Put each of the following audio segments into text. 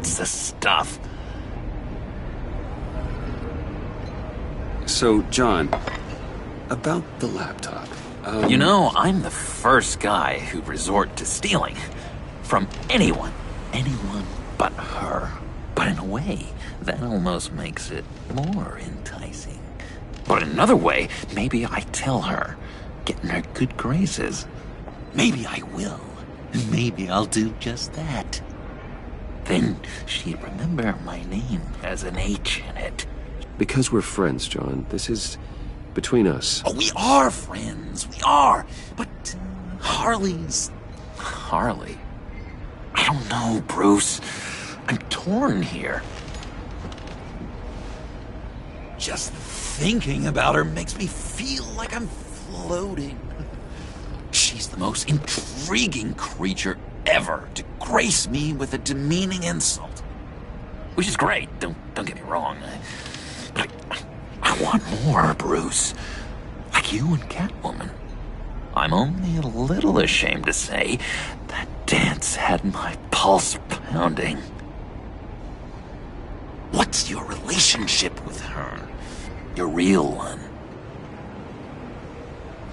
That's the stuff. So, John, about the laptop. You know, I'm the first guy who'd resort to stealing. From anyone. Anyone but her. But in a way, that almost makes it more enticing. But another way, maybe I tell her, get in her good graces. Maybe I will. Maybe I'll do just that. Then she'd remember my name has an H in it. Because we're friends, John. This is between us. Oh, we are friends. We are. But Harley's... Harley? I don't know, Bruce. I'm torn here. Just thinking about her makes me feel like I'm floating. She's the most intriguing creature ever to grace me with a demeaning insult. Which is great, don't get me wrong. But I want more, Bruce. Like you and Catwoman. I'm only a little ashamed to say that dance had my pulse pounding. What's your relationship with her? Your real one?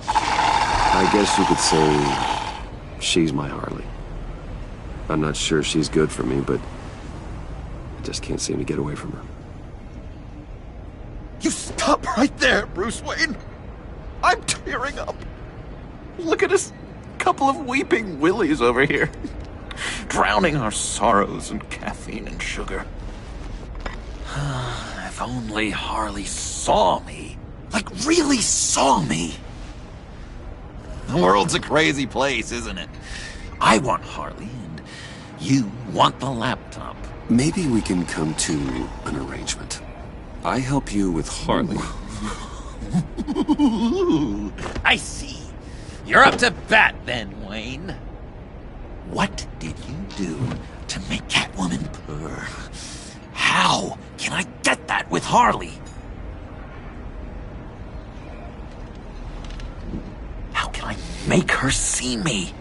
I guess you could say she's my Harley. I'm not sure she's good for me, but I just can't seem to get away from her. You stop right there, Bruce Wayne. I'm tearing up. Look at us, couple of weeping willies over here. Drowning our sorrows in caffeine and sugar. If only Harley saw me. Like, really saw me. The world's a crazy place, isn't it? I want Harley, and you want the laptop. Maybe we can come to an arrangement. I help you with Harley. I see. You're up to bat then, Wayne. What did you do to make Catwoman purr? How can I get that with Harley? How can I make her see me?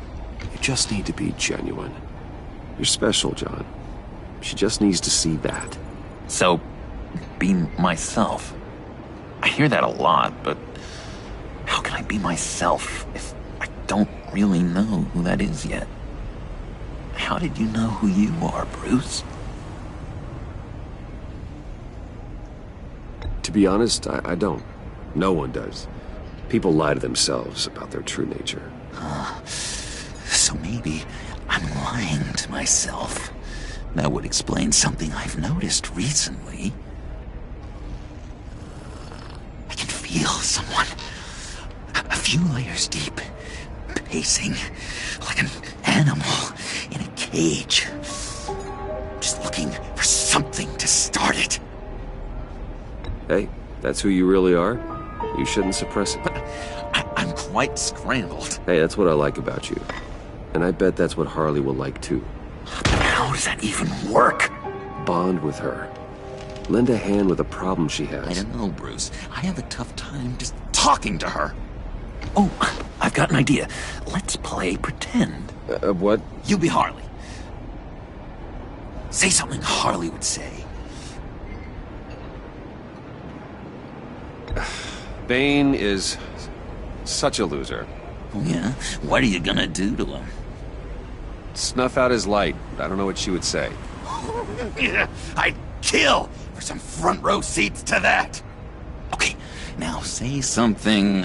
You just need to be genuine. You're special, John. She just needs to see that. So, be myself. I hear that a lot, but how can I be myself if I don't really know who that is yet? How did you know who you are, Bruce? To be honest, I don't. No one does. People lie to themselves about their true nature. So maybe I'm lying to myself. That would explain something I've noticed recently. I can feel someone a few layers deep, pacing like an animal in a cage. Just looking for something to start it. Hey, that's who you really are. You shouldn't suppress it. But I'm quite scrambled. Hey, that's what I like about you. And I bet that's what Harley will like too. But how does that even work? Bond with her. Lend a hand with a problem she has. I don't know, Bruce. I have a tough time just talking to her. Oh, I've got an idea. Let's play pretend. What? You be Harley. Say something Harley would say. Bane is such a loser. Oh, yeah? What are you gonna do to him? Snuff out his light. I don't know what she would say. I'd kill for some front row seats to that. Okay, now say something,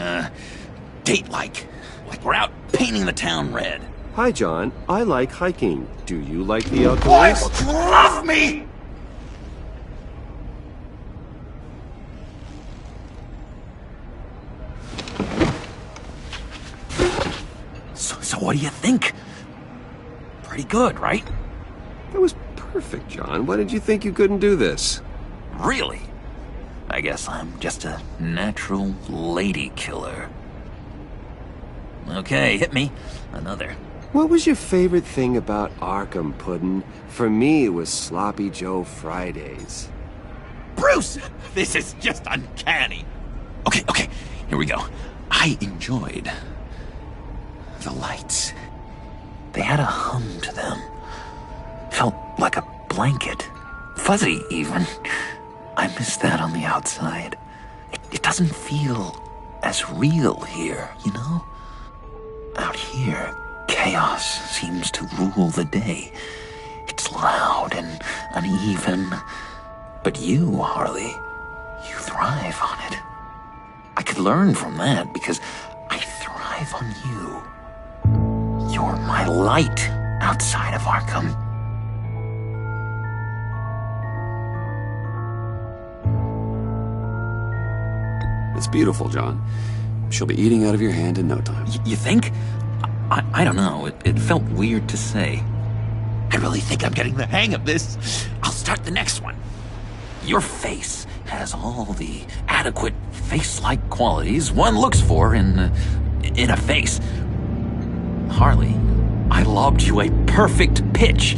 date-like. Like we're out painting the town red. Hi, John. I like hiking. Do you like the outdoors? Boy, love me! So what do you think? Pretty good, right? That was perfect, John. Why did you think you couldn't do this? Really? I guess I'm just a natural lady killer. Okay, hit me. Another. What was your favorite thing about Arkham, Puddin'? For me, it was Sloppy Joe Fridays. Bruce! This is just uncanny. Okay, here we go. I enjoyed the lights. They had a hum to them. Felt like a blanket. Fuzzy, even. I miss that on the outside. It doesn't feel as real here, you know? Out here, chaos seems to rule the day. It's loud and uneven. But you, Harley, you thrive on it. I could learn from that because I thrive on you. You're my light outside of Arkham. It's beautiful, John. She'll be eating out of your hand in no time. You think? I don't know. It felt weird to say. I really think I'm getting the hang of this. I'll start the next one. Your face has all the adequate face-like qualities one looks for in a face. Harley, I lobbed you a perfect pitch.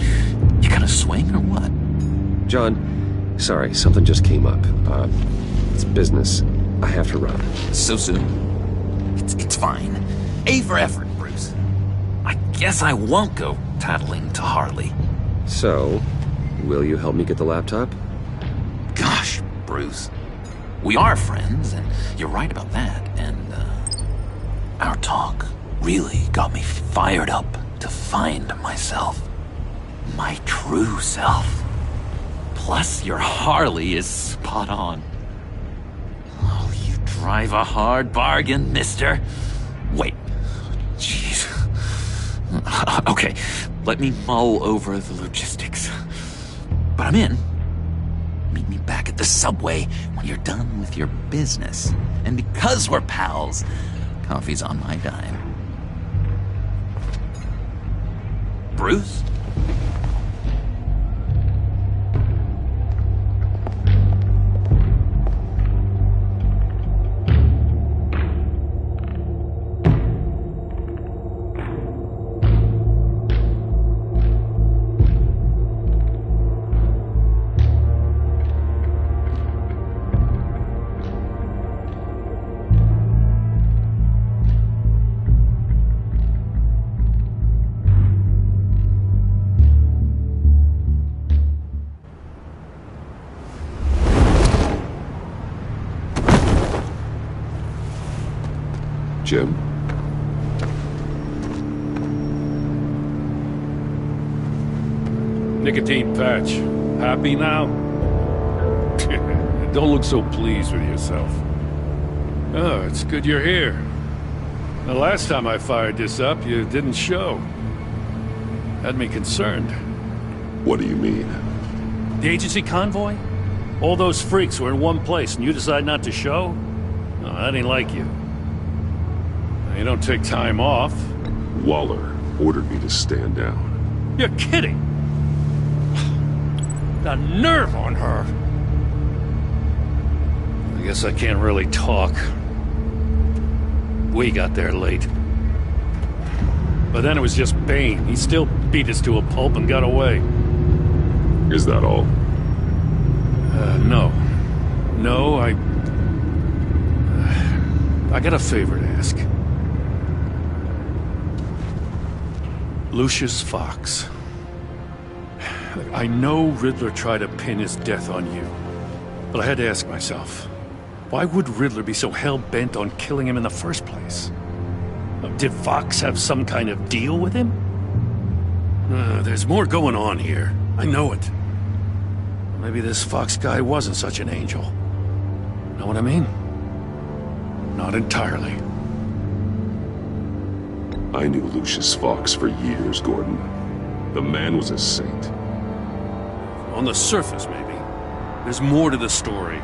You gonna swing or what? John, sorry, something just came up. It's business. I have to run. So soon? It's fine. A for effort, Bruce. I guess I won't go tattling to Harley. So, will you help me get the laptop? Gosh, Bruce. We are friends, and you're right about that, and, our talk really got me fired up to find myself. My true self. Plus, your Harley is spot on. Oh, you drive a hard bargain, mister. Wait. Jeez. Okay, let me mull over the logistics. But I'm in. Meet me back at the subway when you're done with your business. And because we're pals, coffee's on my dime. Bruce? Jim? Nicotine patch. Happy now? Don't look so pleased with yourself. Oh, it's good you're here. The last time I fired this up, you didn't show. Had me concerned. What do you mean? The agency convoy? All those freaks were in one place and you decide not to show? No, I didn't like you. You don't take time off. Waller ordered me to stand down. You're kidding! The nerve on her! I guess I can't really talk. We got there late. But then it was just Bane. He still beat us to a pulp and got away. Is that all? No. No, I got a favor to ask. Lucius Fox. I know Riddler tried to pin his death on you, but I had to ask myself, why would Riddler be so hell-bent on killing him in the first place? Did Fox have some kind of deal with him? There's more going on here. I know it. Maybe this Fox guy wasn't such an angel. Know what I mean? Not entirely. I knew Lucius Fox for years, Gordon. The man was a saint. On the surface, maybe. There's more to the story.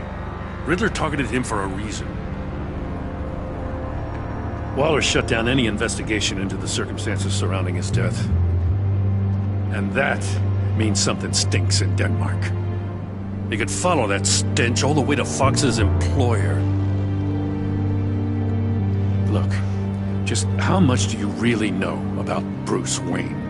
Riddler targeted him for a reason. Waller shut down any investigation into the circumstances surrounding his death. And that means something stinks in Denmark. They could follow that stench all the way to Fox's employer. Look, just how much do you really know about Bruce Wayne?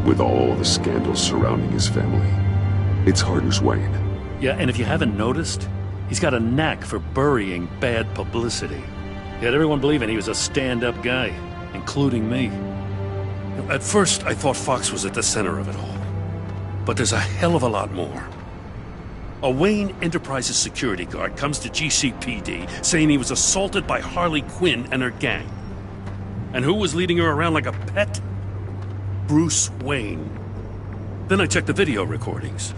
With all the scandals surrounding his family, it's hard as Wayne. Yeah, and if you haven't noticed, he's got a knack for burying bad publicity. He had everyone believing he was a stand-up guy. including me. At first, I thought Fox was at the center of it all. But there's a hell of a lot more. A Wayne Enterprises security guard comes to GCPD saying he was assaulted by Harley Quinn and her gang. And who was leading her around like a pet? Bruce Wayne. Then I checked the video recordings.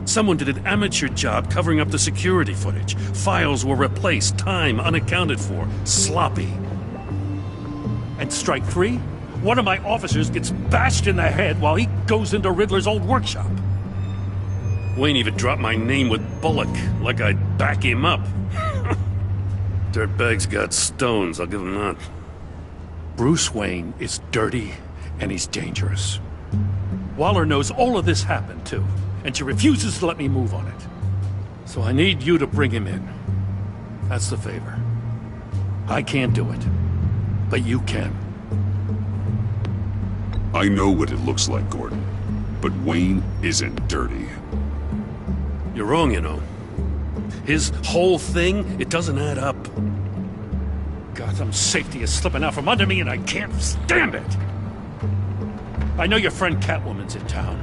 Someone did an amateur job covering up the security footage. Files were replaced, time unaccounted for, sloppy. And strike three? One of my officers gets bashed in the head while he goes into Riddler's old workshop. Wayne even dropped my name with Bullock, like I'd back him up. Dirtbag's got stones, I'll give him that. Bruce Wayne is dirty and he's dangerous. Waller knows all of this happened too, and she refuses to let me move on it. So I need you to bring him in. That's the favor. I can't do it, but you can. I know what it looks like, Gordon. But Wayne isn't dirty. You're wrong, you know. His whole thing, it doesn't add up. Gotham safety is slipping out from under me and I can't stand it! I know your friend Catwoman's in town.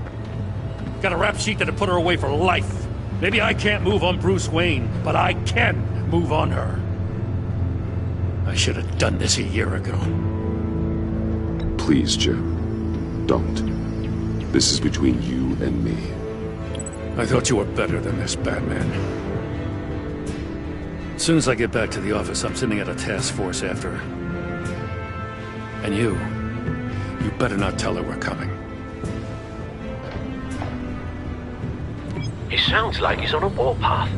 Got a rap sheet that'd put her away for life. Maybe I can't move on Bruce Wayne, but I can move on her. I should have done this a year ago. Please, Jim. Don't. This is between you and me. I thought you were better than this, Batman. As soon as I get back to the office, I'm sending out a task force after her. And you better not tell her we're coming. He sounds like he's on a warpath.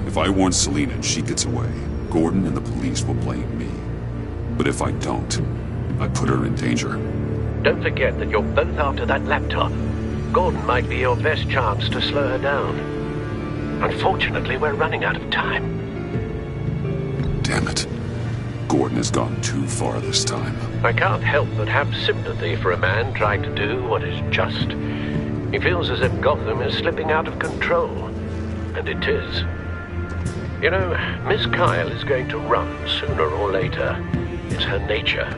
If I warn Selina and she gets away, Gordon and the police will blame me. But if I don't, I put her in danger. Don't forget that you're both after that laptop. Gordon might be your best chance to slow her down. Unfortunately, we're running out of time. Damn it. Gordon has gone too far this time. I can't help but have sympathy for a man trying to do what is just. He feels as if Gotham is slipping out of control. And it is. You know, Miss Kyle is going to run sooner or later. It's her nature.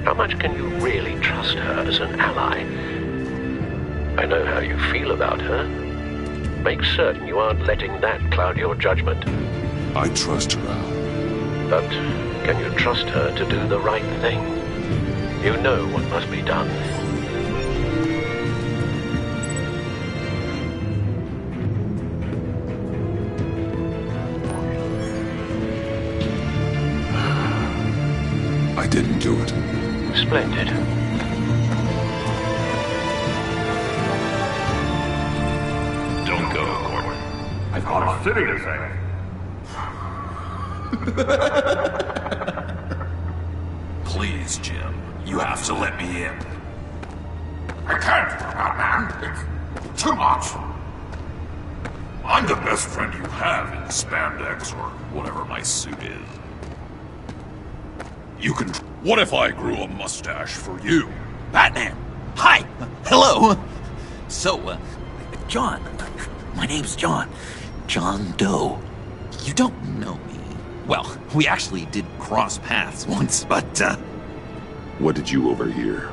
How much can you really trust her as an ally? I know how you feel about her. Make certain you aren't letting that cloud your judgment. I trust her, Al. But can you trust her to do the right thing? You know what must be done. I didn't do it. Splendid. Don't go, Gordon. I've got a city to save. Please, Jim. You have to let me in. I can't, Batman. It's too much. I'm the best friend you have in spandex or whatever my suit is. You can... What if I grew a mustache for you? Batman! Hi! Hello! So, John. My name's John. John Doe. You don't know me. Well, we actually did cross paths once, but, What did you overhear?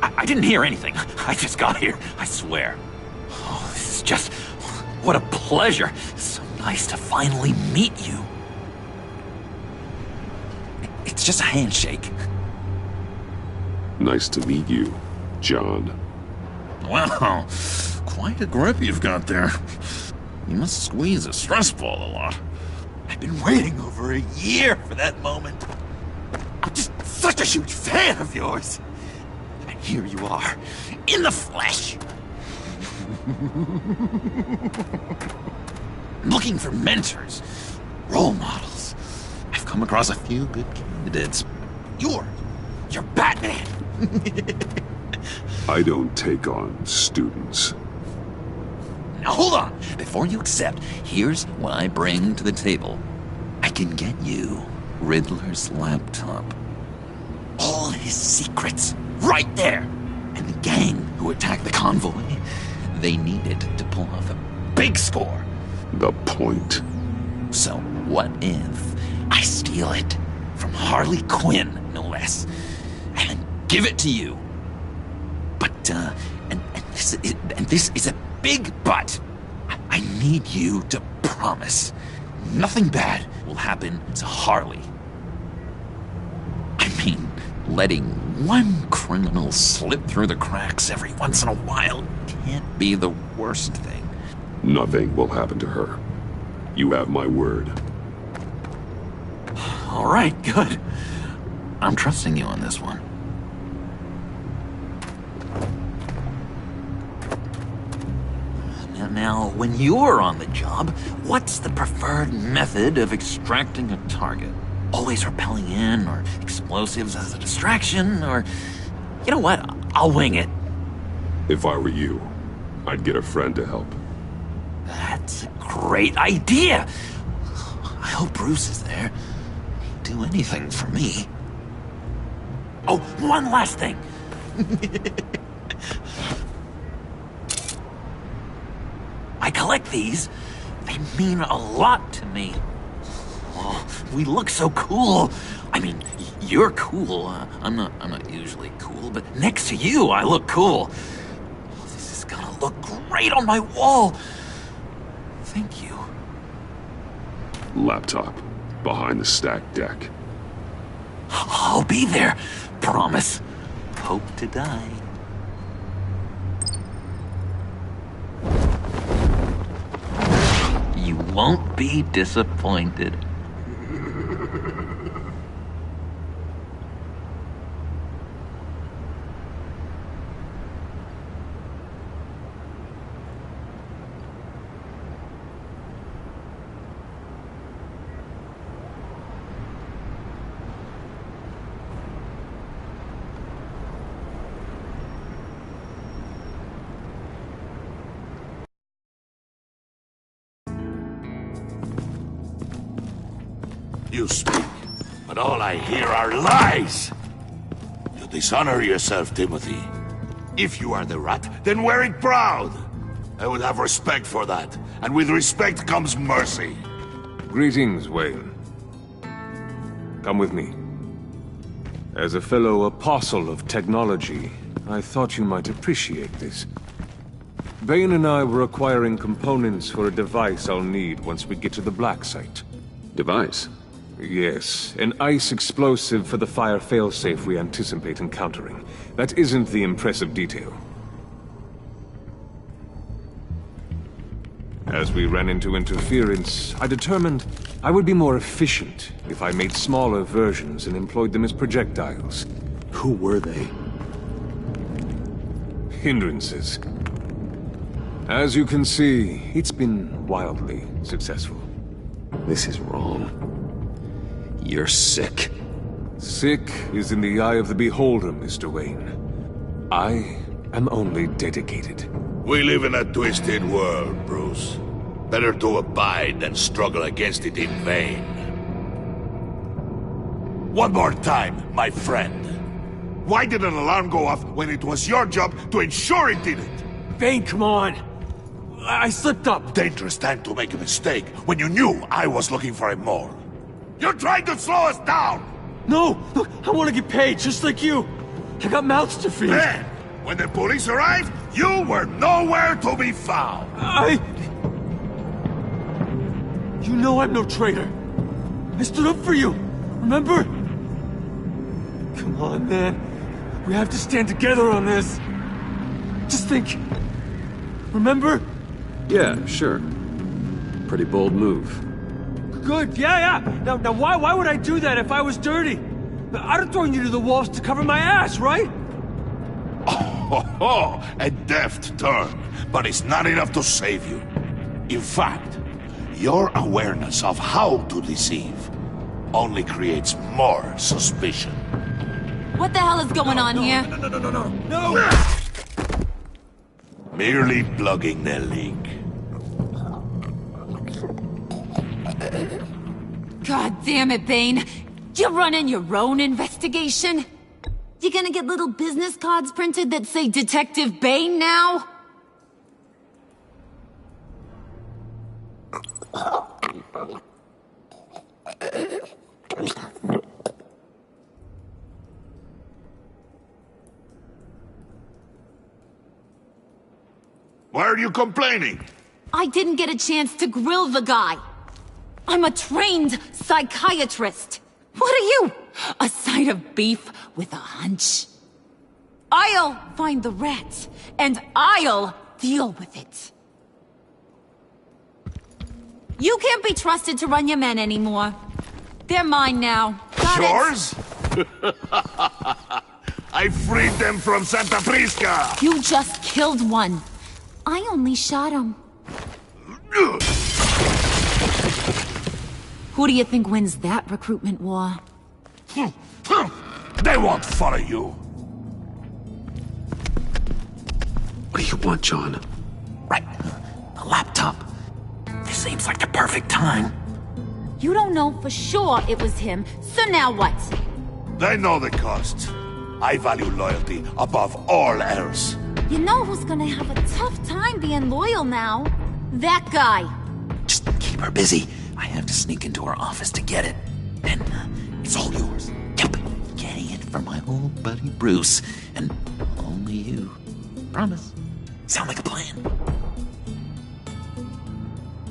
I didn't hear anything. I just got here, I swear. Oh, this is just... What a pleasure. It's so nice to finally meet you. It's just a handshake. Nice to meet you, John. Wow, quite a grip you've got there. You must squeeze a stress ball a lot. I've been waiting over a year for that moment. I'm just such a huge fan of yours. And here you are, in the flesh. I'm looking for mentors, role models. I've come across a few good candidates. You're Batman. I don't take on students. Now hold on. Before you accept, here's what I bring to the table. I can get you Riddler's laptop. All his secrets, right there. And the gang who attacked the convoy, they needed to pull off a big score. The point. So what if I steal it from Harley Quinn, no less. And give it to you. But, and this is a big but. I need you to promise nothing bad will happen to Harley. I mean, letting one criminal slip through the cracks every once in a while can't be the worst thing. Nothing will happen to her. You have my word. All right, good. I'm trusting you on this one. Now, when you're on the job, what's the preferred method of extracting a target? Always rappelling in, or explosives as a distraction, or... You know what? I'll wing it. If I were you, I'd get a friend to help. That's a great idea! I hope Bruce is there. He'd do anything for me. Oh, one last thing! I collect these. They mean a lot to me. Oh, we look so cool. I mean, you're cool. I'm not usually cool, but next to you, I look cool. Oh, this is gonna look great on my wall. Thank you. Laptop. Behind the stacked deck. I'll be there. Promise. Hope to die. You won't be disappointed. You speak, but all I hear are lies! You dishonor yourself, Timothy. If you are the rat, then wear it proud! I would have respect for that, and with respect comes mercy. Greetings, Wayne. Come with me. As a fellow apostle of technology, I thought you might appreciate this. Bane and I were acquiring components for a device I'll need once we get to the Black Site. Device? Yes, an ice explosive for the fire failsafe we anticipate encountering. That isn't the impressive detail. As we ran into interference, I determined I would be more efficient if I made smaller versions and employed them as projectiles. Who were they? Hindrances. As you can see, it's been wildly successful. This is wrong. You're sick. Sick is in the eye of the beholder, Mr. Wayne. I am only dedicated. We live in a twisted world, Bruce. Better to abide than struggle against it in vain. One more time, my friend. Why did an alarm go off when it was your job to ensure it didn't? Bane, come on! I slipped up! Dangerous time to make a mistake when you knew I was looking for him more. You're trying to slow us down! No! Look, I want to get paid, just like you! I got mouths to feed! Then, when the police arrived, you were nowhere to be found! You know I'm no traitor! I stood up for you! Remember? Come on, man. We have to stand together on this! Just think... Remember? Yeah, sure. Pretty bold move. Good, yeah. Now why would I do that if I was dirty? I'd have thrown you to the wolves to cover my ass, right? Oh, a deft turn, but it's not enough to save you. In fact, your awareness of how to deceive only creates more suspicion. What the hell is going on here? No! Merely plugging the leak. God damn it, Bane. You running your own investigation? You gonna get little business cards printed that say Detective Bane now? you complaining? I didn't get a chance to grill the guy. I'm a trained psychiatrist. What are you? A side of beef with a hunch? I'll find the rat, and I'll deal with it. You can't be trusted to run your men anymore. They're mine now. Got Yours? I freed them from Santa Prisca! You just killed one. I only shot him. Who do you think wins that recruitment war? They won't follow you. What do you want, John? Right. A laptop. This seems like the perfect time. You don't know for sure it was him, so now what? They know the cost. I value loyalty above all else. You know who's gonna have a tough time being loyal now? That guy. Just keep her busy. I have to sneak into her office to get it. And it's all yours. Yep. Getting it from my old buddy Bruce. And only you. Promise. Sound like a plan?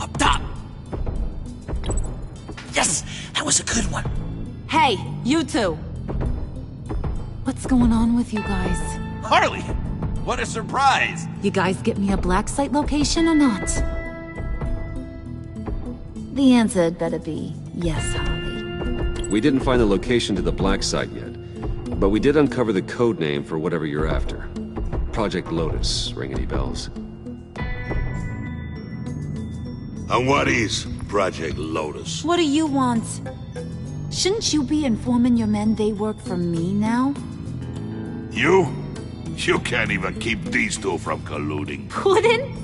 Up top! Yes! That was a good one. Hey, you two. What's going on with you guys? Harley! What a surprise! You guys get me a black site location or not? The answer had better be yes, Harley. We didn't find the location to the black site yet, but we did uncover the code name for whatever you're after. Project Lotus. Ring any bells? And what is Project Lotus? What do you want? Shouldn't you be informing your men they work for me now? You? You can't even keep these two from colluding. Puddin'?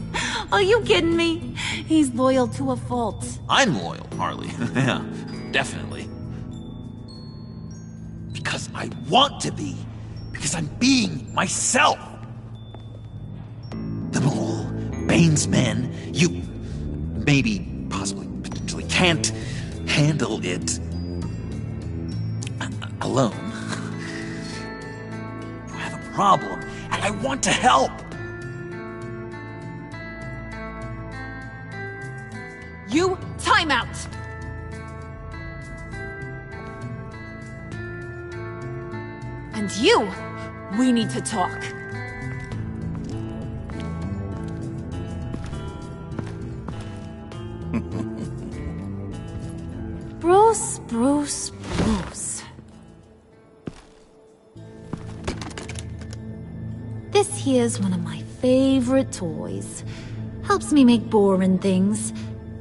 Are you kidding me? He's loyal to a fault. I'm loyal, Harley. Yeah, definitely. Because I want to be. Because I'm being myself. The Mole, Bane's men, you, maybe, possibly, potentially can't handle it alone. You have a problem, and I want to help. You, time out! And you, we need to talk. Bruce. This here's one of my favorite toys. Helps me make boring things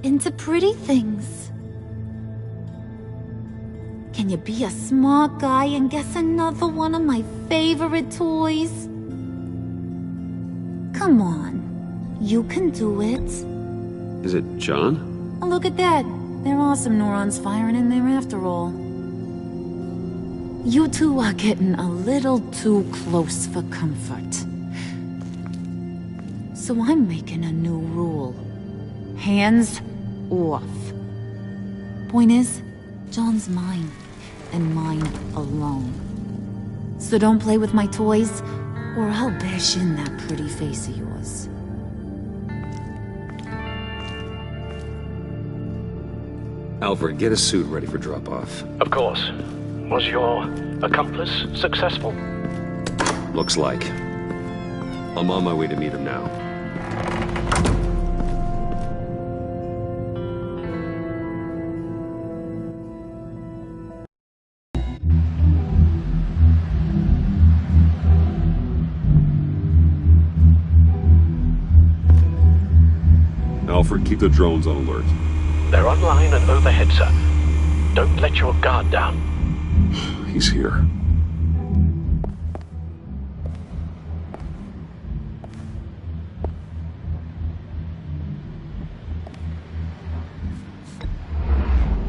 into pretty things. Can you be a smart guy and guess another one of my favorite toys? Come on, you can do it. Is it John? Oh, look at that. There are some neurons firing in there after all. You two are getting a little too close for comfort. So I'm making a new rule. Hands off. Point is, John's mine, and mine alone. So don't play with my toys, or I'll bash in that pretty face of yours. Alfred, get a suit ready for drop-off. Of course. Was your accomplice successful? Looks like. I'm on my way to meet him now. Alfred, keep the drones on alert. They're online and overhead, sir. Don't let your guard down. He's here.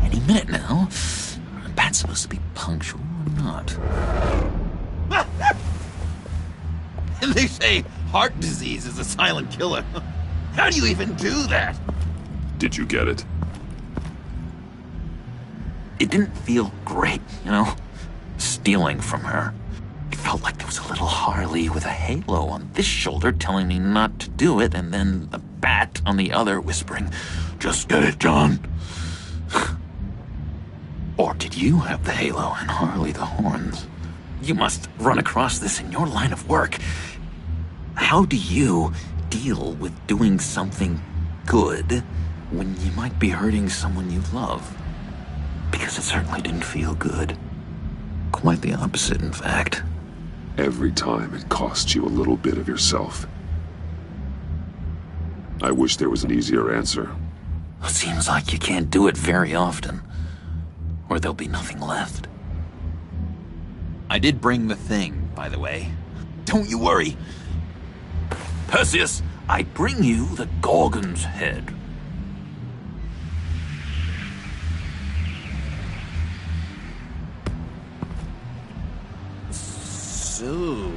Any minute now. Bat's supposed to be punctual or not? And they say heart disease is a silent killer. How do you even do that? Did you get it? It didn't feel great, you know? Stealing from her. It felt like there was a little Harley with a halo on this shoulder telling me not to do it, and then the bat on the other whispering, "Just get it, John." Or did you have the halo and Harley the horns? You must run across this in your line of work. How do you deal with doing something good when you might be hurting someone you love? Because it certainly didn't feel good. Quite the opposite, in fact. Every time it costs you a little bit of yourself. I wish there was an easier answer. It seems like you can't do it very often, or there'll be nothing left. I did bring the thing, by the way. Don't you worry. Perseus, I bring you the Gorgon's head. So,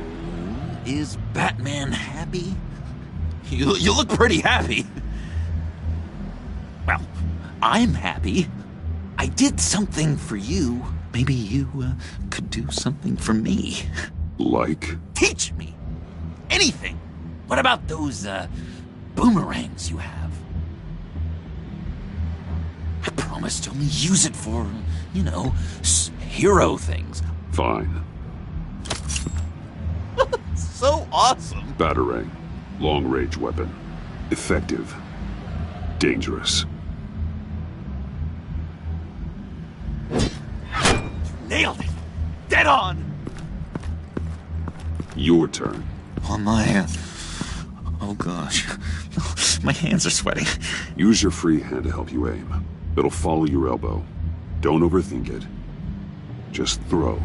is Batman happy? You look pretty happy. Well, I'm happy. I did something for you. Maybe you could do something for me. Like? Teach me. Anything. What about those boomerangs you have? I promise to only use it for, you know, hero things. Fine. So awesome. Batarang. Long-range weapon. Effective. Dangerous. Nailed it. Dead on. Your turn. On my... Oh gosh. My hands are sweating. Use your free hand to help you aim. It'll follow your elbow. Don't overthink it. Just throw.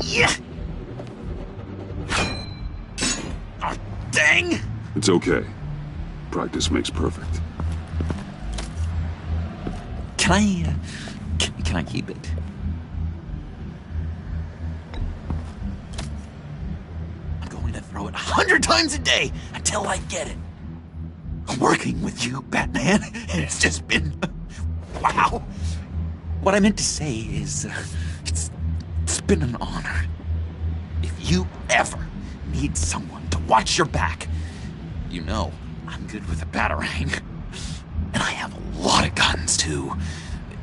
Yeah. Oh, dang. It's okay. Practice makes perfect. Can I keep it? I'm going to throw it 100 times a day until I get it. I'm working with you, Batman, and it's just been... wow. What I meant to say is, it's been an honor. If you ever need someone to watch your back, you know I'm good with a batarang. And I have a lot of guns, too,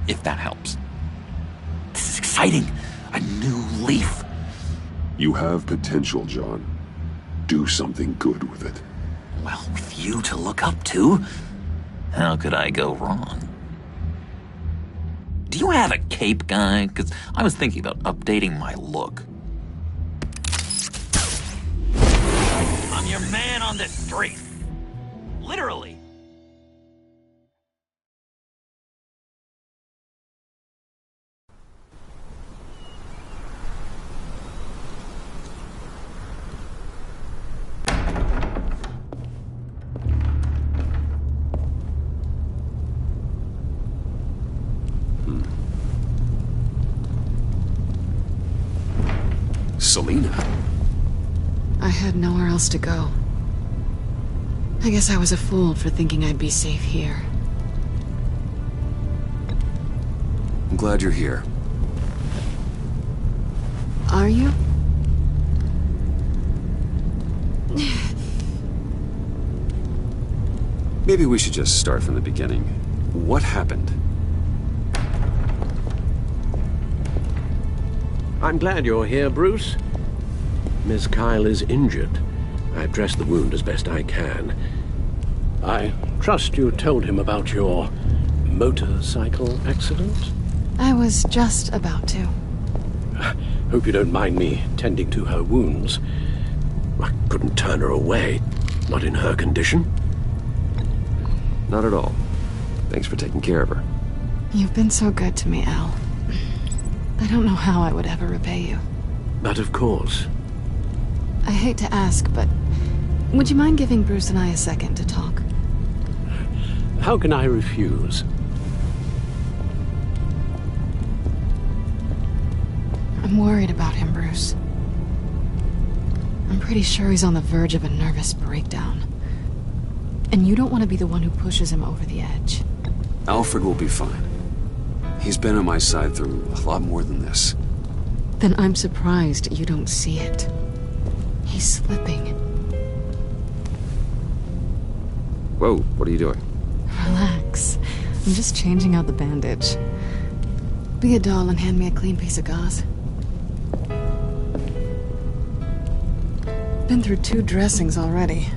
if that helps. This is exciting. A new leaf. You have potential, John. Do something good with it. Well, with you to look up to, how could I go wrong? Do you have a cape, guy? Because I was thinking about updating my look. I'm your man on the street. Literally. Selina. I had nowhere else to go. I guess I was a fool for thinking I'd be safe here. I'm glad you're here. Are you? Maybe we should just start from the beginning. What happened? I'm glad you're here, Bruce. Miss Kyle is injured. I've dressed the wound as best I can. I trust you told him about your motorcycle accident? I was just about to. Hope you don't mind me tending to her wounds. I couldn't turn her away, not in her condition. Not at all. Thanks for taking care of her. You've been so good to me, Al. I don't know how I would ever repay you. But of course. I hate to ask, but would you mind giving Bruce and I a second to talk? How can I refuse? I'm worried about him, Bruce. I'm pretty sure he's on the verge of a nervous breakdown. And you don't want to be the one who pushes him over the edge. Alfred will be fine. He's been on my side through a lot more than this. Then I'm surprised you don't see it. He's slipping. Whoa, what are you doing? Relax. I'm just changing out the bandage. Be a doll and hand me a clean piece of gauze. Been through 2 dressings already.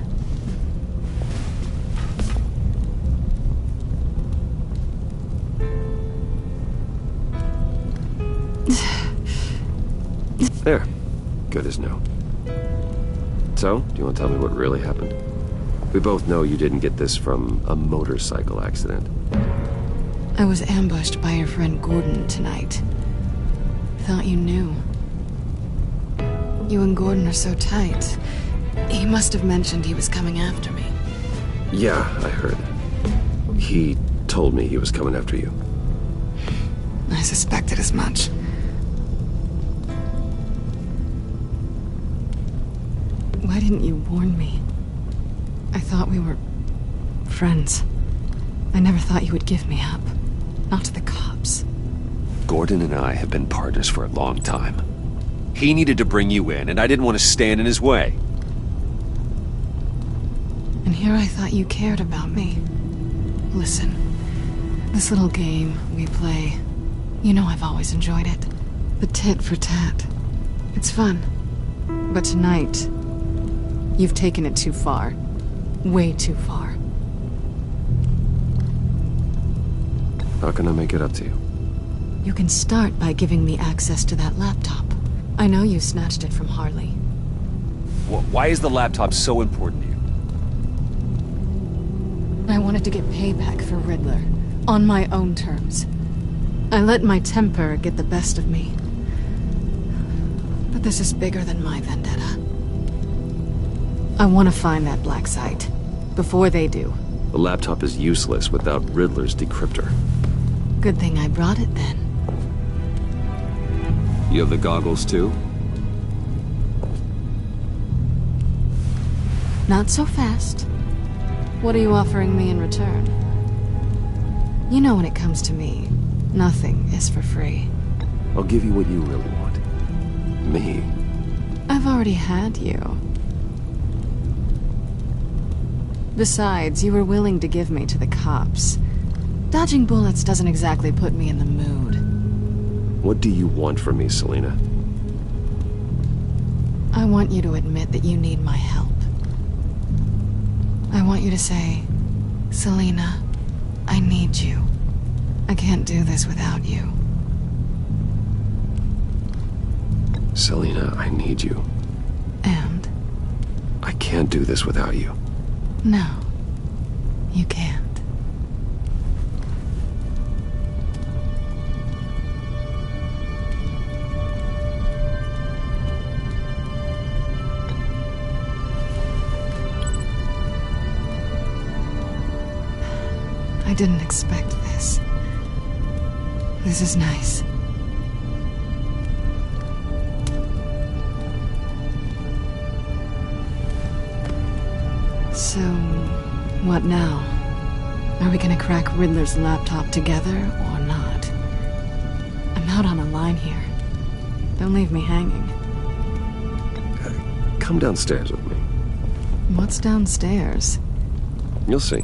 There. Good as new. So, do you want to tell me what really happened? We both know you didn't get this from a motorcycle accident. I was ambushed by your friend Gordon tonight. Thought you knew. You and Gordon are so tight. He must have mentioned he was coming after me. Yeah, I heard. He told me he was coming after you. I suspected as much. Why didn't you warn me? I thought we were friends. I never thought you would give me up. Not to the cops. Gordon and I have been partners for a long time. He needed to bring you in, and I didn't want to stand in his way. And here I thought you cared about me. Listen, this little game we play, you know I've always enjoyed it. The tit for tat. It's fun. But tonight, you've taken it too far. Way too far. How can I make it up to you? You can start by giving me access to that laptop. I know you snatched it from Harley. Why is the laptop so important to you? I wanted to get payback for Riddler. On my own terms. I let my temper get the best of me. But this is bigger than my vendetta. I want to find that black site. Before they do. The laptop is useless without Riddler's decryptor. Good thing I brought it then. You have the goggles too? Not so fast. What are you offering me in return? You know when it comes to me, nothing is for free. I'll give you what you really want. Me? I've already had you. Besides, you were willing to give me to the cops. Dodging bullets doesn't exactly put me in the mood. What do you want from me, Selina? I want you to admit that you need my help. I want you to say, Selina, I need you. I can't do this without you. Selina, I need you. And? I can't do this without you. No, you can't. I didn't expect this. This is nice. So, what now? Are we gonna crack Riddler's laptop together or not? I'm out on a line here. Don't leave me hanging. Come downstairs with me. What's downstairs? You'll see.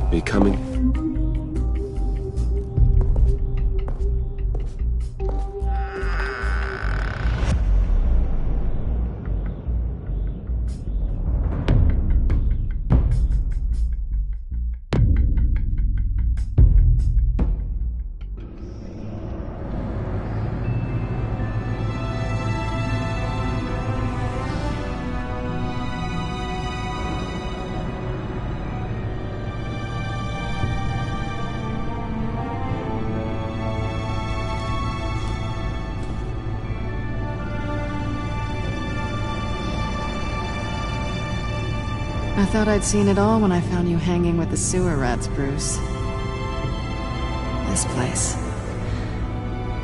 You coming? thought I'd seen it all when I found you hanging with the sewer rats, Bruce. This place.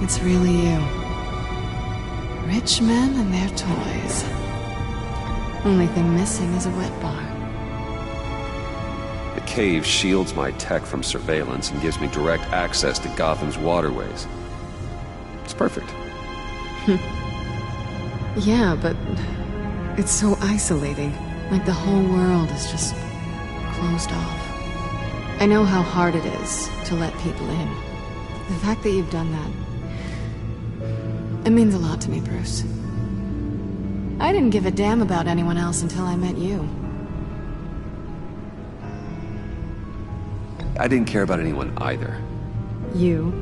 It's really you. Rich men and their toys. Only thing missing is a wet bar. The cave shields my tech from surveillance and gives me direct access to Gotham's waterways. It's perfect. Yeah, but it's so isolating. Like the whole world is just closed off. I know how hard it is to let people in. The fact that you've done that, it means a lot to me, Bruce. I didn't give a damn about anyone else until I met you. I didn't care about anyone either. You?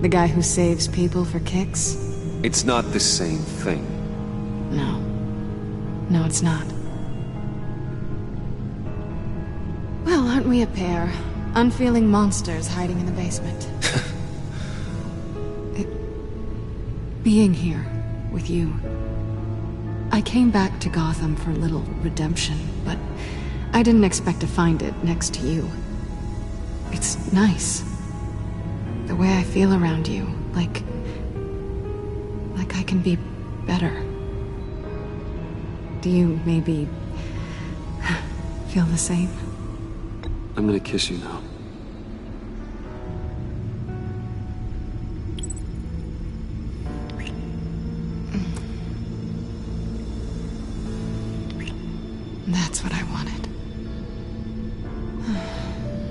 The guy who saves people for kicks? It's not the same thing. No. No, it's not. Well, aren't we a pair? Unfeeling monsters hiding in the basement. Being here with you. I came back to Gotham for a little redemption, but I didn't expect to find it next to you. It's nice. The way I feel around you, like I can be better. Do you maybe feel the same? I'm gonna kiss you now. That's what I wanted.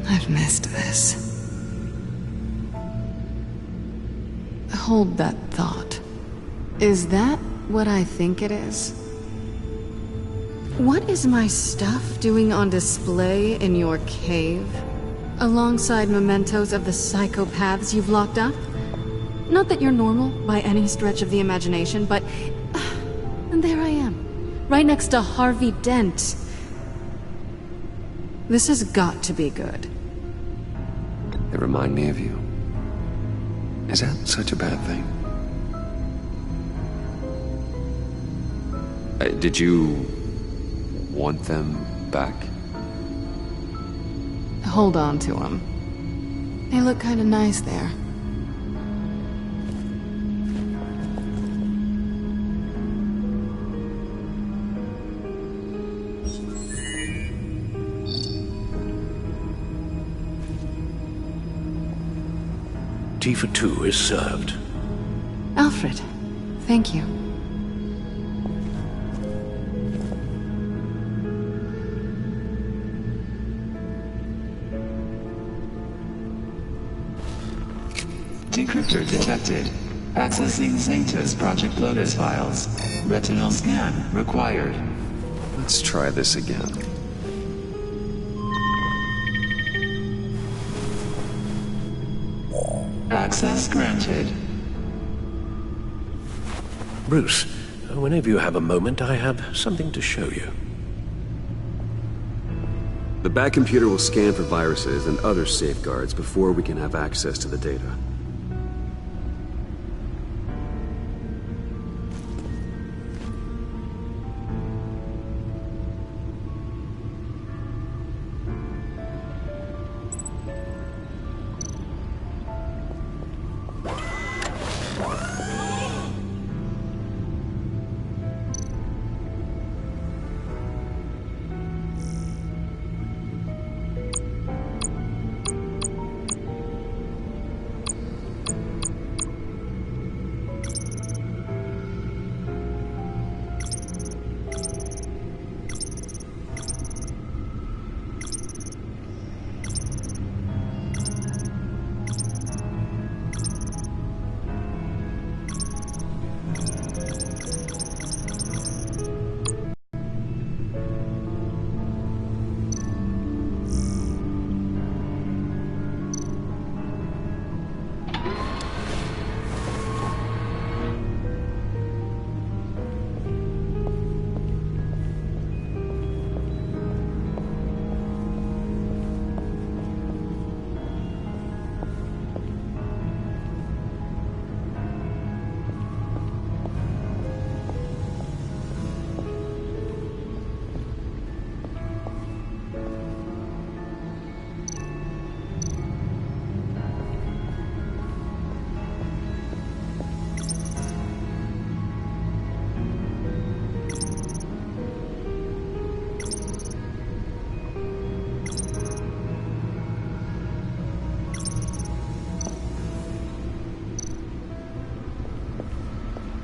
I've missed this. Hold that thought. Is that what I think it is? What is my stuff doing on display in your cave? Alongside mementos of the psychopaths you've locked up? Not that you're normal by any stretch of the imagination, but... and there I am. Right next to Harvey Dent. This has got to be good. They remind me of you. Is that such a bad thing? Did you want them back? Hold on to them. They look kind of nice there. Tea for two is served. Alfred, thank you. Decryptor detected. Accessing Zeta's Project Lotus files. Retinal scan required. Let's try this again. Access granted. Bruce, whenever you have a moment, I have something to show you. The Bat computer will scan for viruses and other safeguards before we can have access to the data.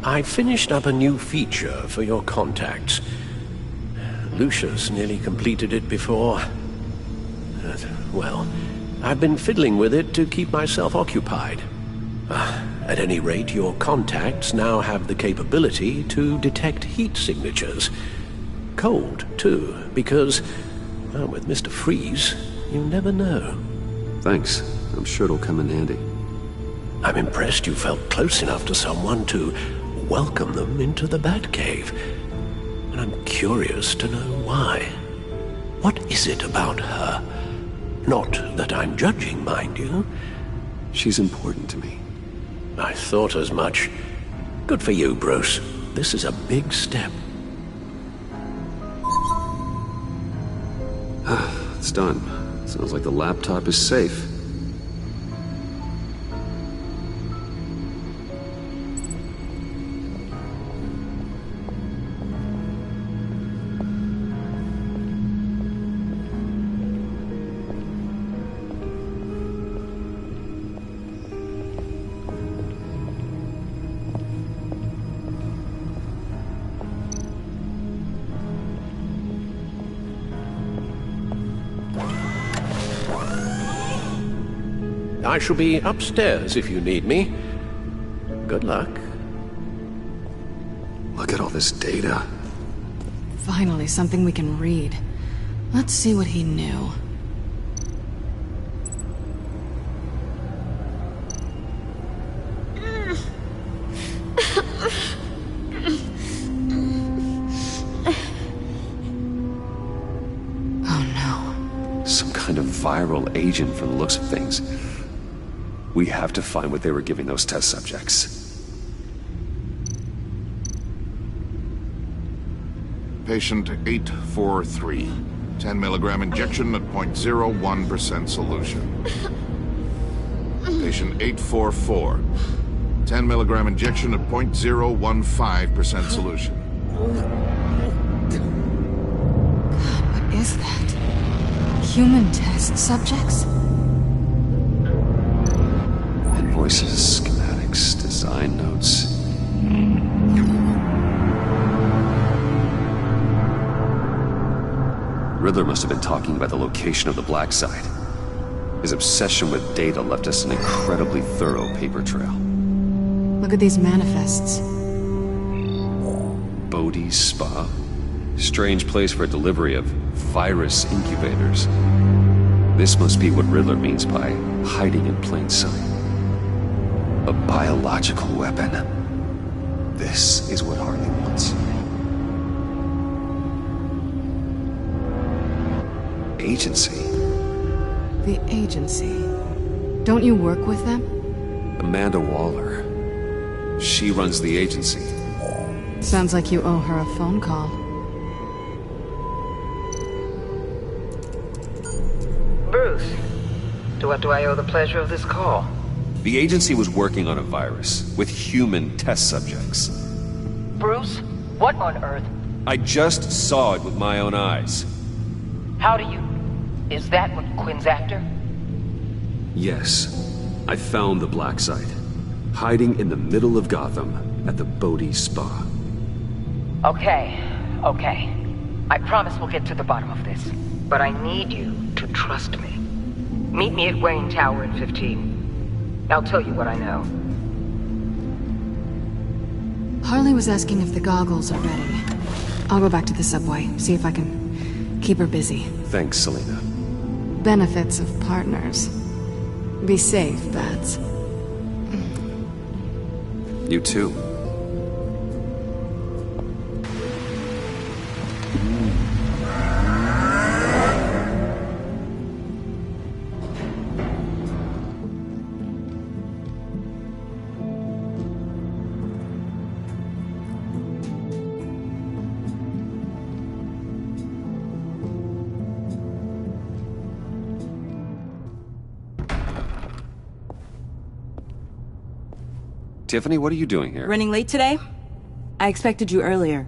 I finished up a new feature for your contacts. Lucius nearly completed it before. Well, I've been fiddling with it to keep myself occupied. At any rate, your contacts now have the capability to detect heat signatures. Cold, too, because, well, with Mr. Freeze, you never know. Thanks. I'm sure it'll come in handy. I'm impressed you felt close enough to someone to welcome them into the Batcave. And I'm curious to know why. What is it about her? Not that I'm judging, mind you. She's important to me. I thought as much. Good for you, Bruce. This is a big step. It's done. Sounds like the laptop is safe. I shall be upstairs if you need me. Good luck. Look at all this data. Finally, something we can read. Let's see what he knew. Oh no. Some kind of viral agent from the looks of things. We have to find what they were giving those test subjects. Patient 843. 10 milligram injection at 0.01% solution. Patient 844. 10 milligram injection at 0.015% solution. God, what is that? Human test subjects? Invoices, schematics, design notes. Riddler must have been talking about the location of the Black Site. His obsession with data left us an incredibly thorough paper trail. Look at these manifests. Bodhi's Spa? Strange place for delivery of virus incubators. This must be what Riddler means by hiding in plain sight. A biological weapon. This is what Harley wants. Agency. The agency. Don't you work with them? Amanda Waller. She runs the agency. Sounds like you owe her a phone call. Bruce, to what do I owe the pleasure of this call? The agency was working on a virus with human test subjects. Bruce, what on earth? I just saw it with my own eyes. How do you... Is that what Quinn's after? Yes. I found the Black Site. Hiding in the middle of Gotham at the Bodhi Spa. Okay. I promise we'll get to the bottom of this. But I need you to trust me. Meet me at Wayne Tower in 15. I'll tell you what I know. Harley was asking if the goggles are ready. I'll go back to the subway, see if I can keep her busy. Thanks, Selina. Benefits of partners. Be safe, Bats. You too. Tiffany, what are you doing here? Running late today? I expected you earlier.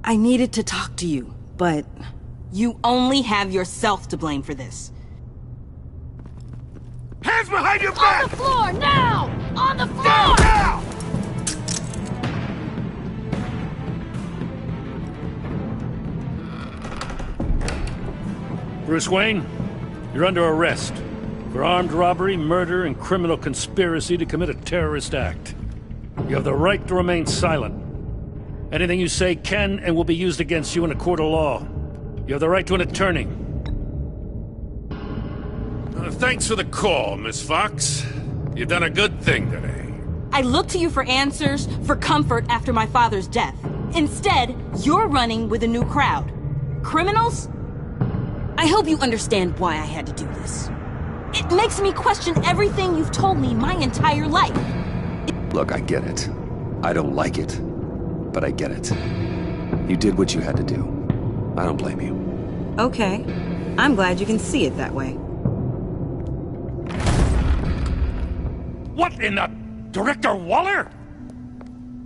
I needed to talk to you, but you only have yourself to blame for this. Hands behind your back! On the floor, now! On the floor! Down, now! Bruce Wayne, you're under arrest for armed robbery, murder, and criminal conspiracy to commit a terrorist act. You have the right to remain silent. Anything you say can and will be used against you in a court of law. You have the right to an attorney. Thanks for the call, Miss Fox. You've done a good thing today. I look to you for answers, for comfort after my father's death. Instead, you're running with a new crowd. Criminals? I hope you understand why I had to do this. It makes me question everything you've told me my entire life. Look, I get it. I don't like it, but I get it. You did what you had to do. I don't blame you. Okay. I'm glad you can see it that way. What in the... Director Waller?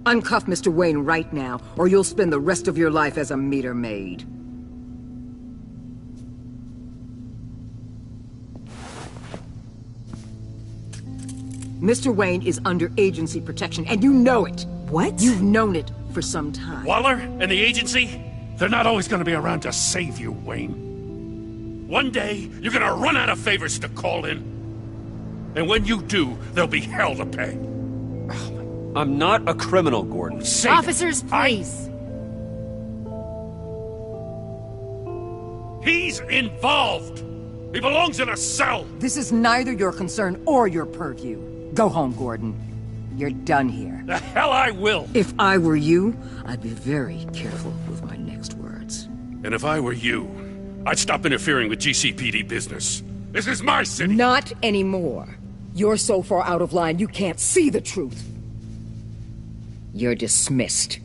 Uncuff Mr. Wayne right now, or you'll spend the rest of your life as a meter maid. Mr. Wayne is under agency protection, and you know it. What? You've known it for some time. Waller and the agency? They're not always going to be around to save you, Wayne. One day, you're going to run out of favors to call in. And when you do, there'll be hell to pay. I'm not a criminal, Gordon. Officers, please. He's involved. He belongs in a cell. This is neither your concern or your purview. Go home, Gordon. You're done here. The hell I will. If I were you, I'd be very careful with my next words. And if I were you, I'd stop interfering with GCPD business. This is my city. Not anymore. You're so far out of line, you can't see the truth. You're dismissed.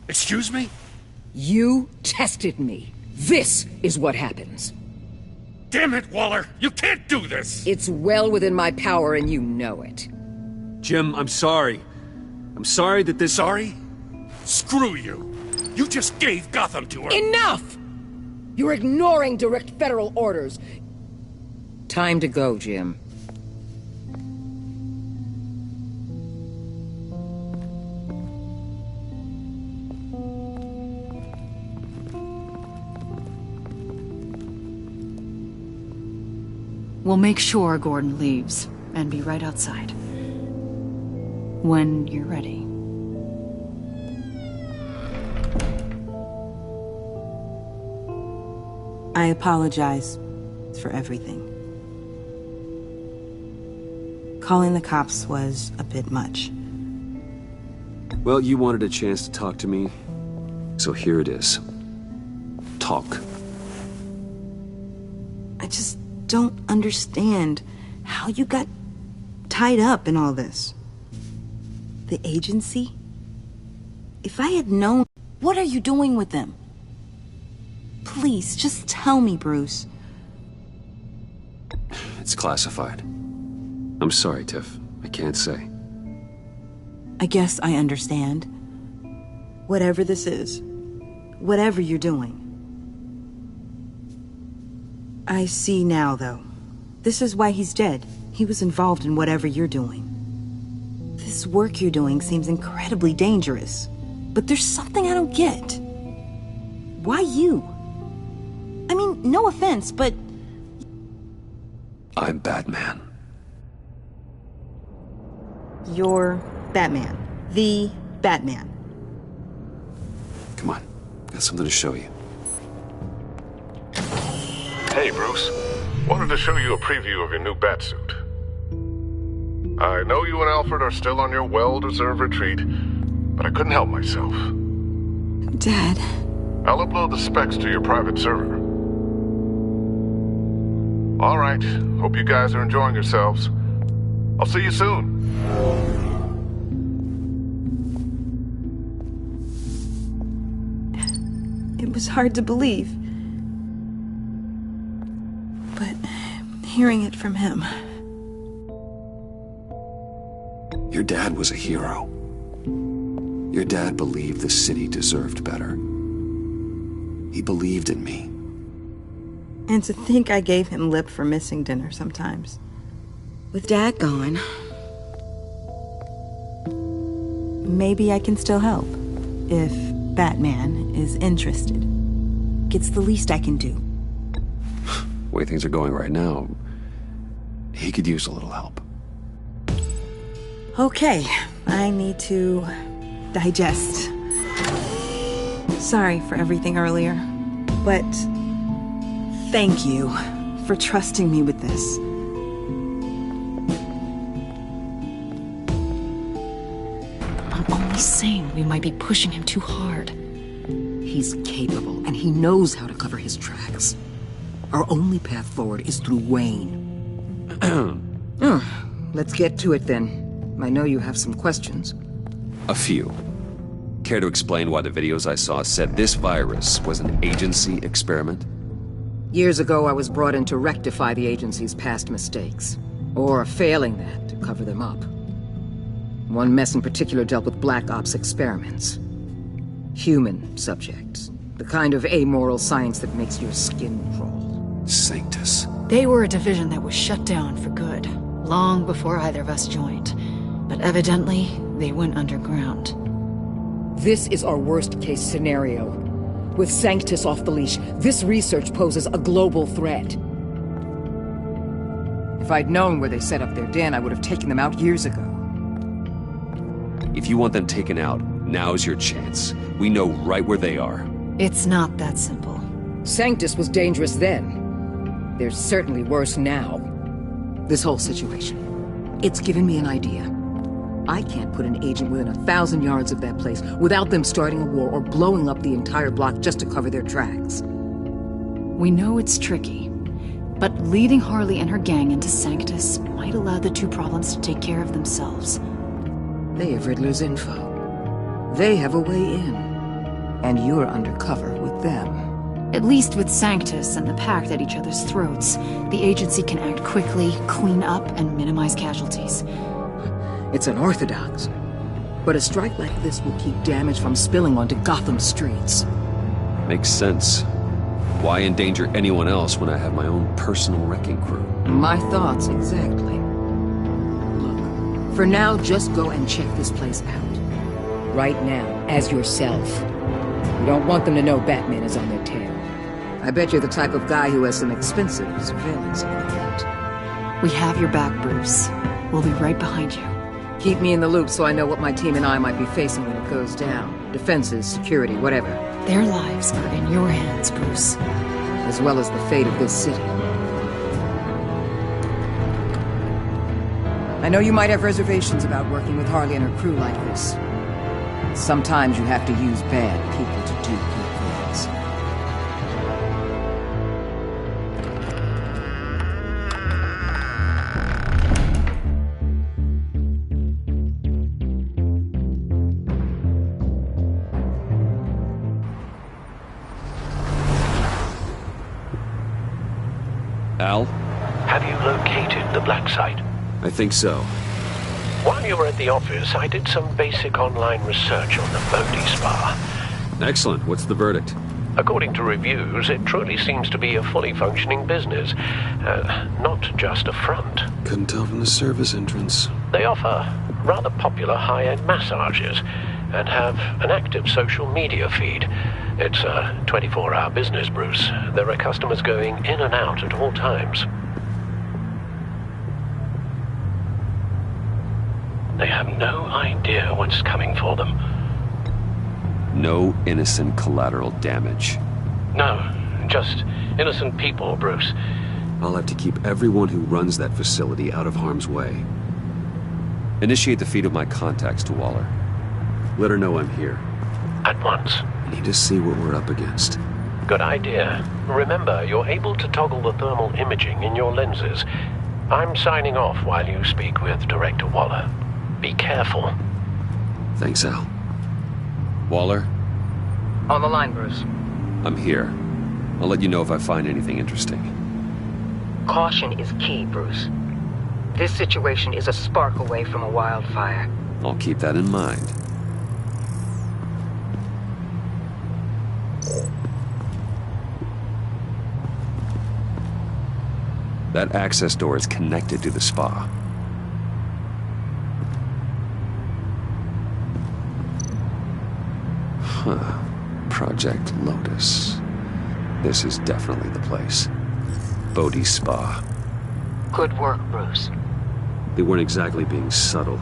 Excuse me? You tested me. This is what happens. Damn it, Waller! You can't do this! It's well within my power and you know it. Jim, I'm sorry. I'm sorry that this... Sorry? Screw you. You just gave Gotham to her. Enough! You're ignoring direct federal orders. Time to go, Jim. We'll make sure Gordon leaves, and be right outside. When you're ready. I apologize for everything. Calling the cops was a bit much. Well, you wanted a chance to talk to me, so here it is. Talk. I just don't understand how you got tied up in all this. The agency? If I had known... What are you doing with them? Please, just tell me, Bruce. It's classified. I'm sorry, Tiff. I can't say. I guess I understand. Whatever this is, whatever you're doing. I see now, though. This is why he's dead. He was involved in whatever you're doing. This work you're doing seems incredibly dangerous. But there's something I don't get. Why you? I mean, no offense, but... I'm Batman. You're Batman. The Batman. Come on. Got something to show you. Hey, Bruce. Wanted to show you a preview of your new Batsuit. I know you and Alfred are still on your well-deserved retreat, but I couldn't help myself. Dad. I'll upload the specs to your private server. All right. Hope you guys are enjoying yourselves. I'll see you soon. It was hard to believe. But hearing it from him... Your dad was a hero. Your dad believed the city deserved better. He believed in me. And to think I gave him lip for missing dinner sometimes. With Dad gone... Maybe I can still help. If Batman is interested. week. It's the least I can do. The way things are going right now, he could use a little help. Okay, I need to digest. Sorry for everything earlier, but thank you for trusting me with this. I'm only saying we might be pushing him too hard. He's capable, and he knows how to cover his tracks. Our only path forward is through Wayne. Let's get to it then. I know you have some questions. A few. Care to explain why the videos I saw said this virus was an agency experiment? Years ago, I was brought in to rectify the agency's past mistakes. Or failing that, to cover them up. One mess in particular dealt with Black Ops experiments. Human subjects. The kind of amoral science that makes your skin crawl. Sanctus. They were a division that was shut down for good, long before either of us joined. But evidently, they went underground. This is our worst-case scenario. With Sanctus off the leash, this research poses a global threat. If I'd known where they set up their den, I would have taken them out years ago. If you want them taken out, now's your chance. We know right where they are. It's not that simple. Sanctus was dangerous then. They're certainly worse now. This whole situation, it's given me an idea. I can't put an agent within 1,000 yards of that place without them starting a war or blowing up the entire block just to cover their tracks. We know it's tricky, but leading Harley and her gang into Sanctus might allow the two problems to take care of themselves. They have Riddler's info. They have a way in. And you're undercover with them. At least with Sanctus and the Pact at each other's throats, the agency can act quickly, clean up, and minimize casualties. It's unorthodox, but a strike like this will keep damage from spilling onto Gotham streets. Makes sense. Why endanger anyone else when I have my own personal wrecking crew? My thoughts, exactly. Look, for now, just go and check this place out. Right now, as yourself. You don't want them to know Batman is on their tail. I bet you're the type of guy who has some expensive surveillance equipment. We have your back, Bruce. We'll be right behind you. Keep me in the loop so I know what my team and I might be facing when it goes down. Defenses, security, whatever. Their lives are in your hands, Bruce. As well as the fate of this city. I know you might have reservations about working with Harley and her crew like this. Sometimes you have to use bad people to do good things. Al? Have you located the black site? I think so. While you were at the office, I did some basic online research on the Bodhi Spa. Excellent. What's the verdict? According to reviews, it truly seems to be a fully functioning business, not just a front. Couldn't tell from the service entrance. They offer rather popular high-end massages and have an active social media feed. It's a 24-hour business, Bruce. There are customers going in and out at all times. They have no idea what's coming for them. No innocent collateral damage. No, just innocent people, Bruce. I'll have to keep everyone who runs that facility out of harm's way. Initiate the feed of my contacts to Waller. Let her know I'm here. At once. I need to see what we're up against. Good idea. Remember, you're able to toggle the thermal imaging in your lenses. I'm signing off while you speak with Director Waller. Be careful. Thanks, Al. Waller? On the line, Bruce. I'm here. I'll let you know if I find anything interesting. Caution is key, Bruce. This situation is a spark away from a wildfire. I'll keep that in mind. That access door is connected to the spa. Project Lotus. This is definitely the place. Bodhi Spa. Good work, Bruce. They weren't exactly being subtle.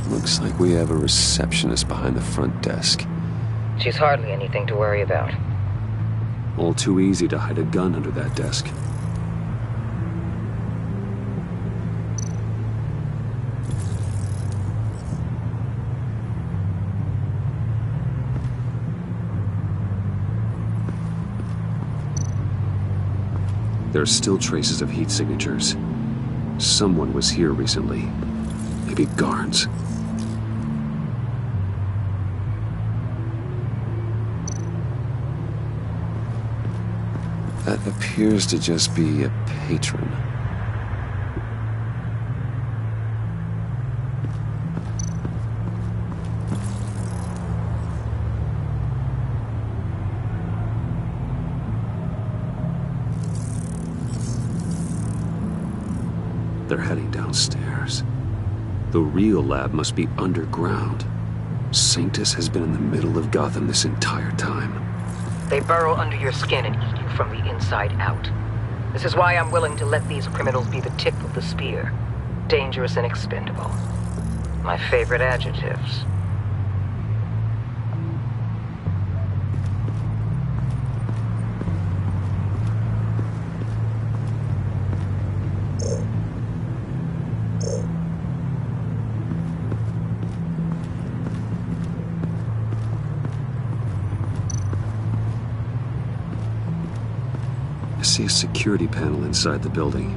Looks like we have a receptionist behind the front desk. She's hardly anything to worry about. All too easy to hide a gun under that desk. There are still traces of heat signatures. Someone was here recently. Maybe guards. That appears to just be a patron. They're heading downstairs. The real lab must be underground. Sanctus has been in the middle of Gotham this entire time. They burrow under your skin and eat you from the inside out. This is why I'm willing to let these criminals be the tip of the spear. Dangerous and expendable. My favorite adjectives. I see a security panel inside the building.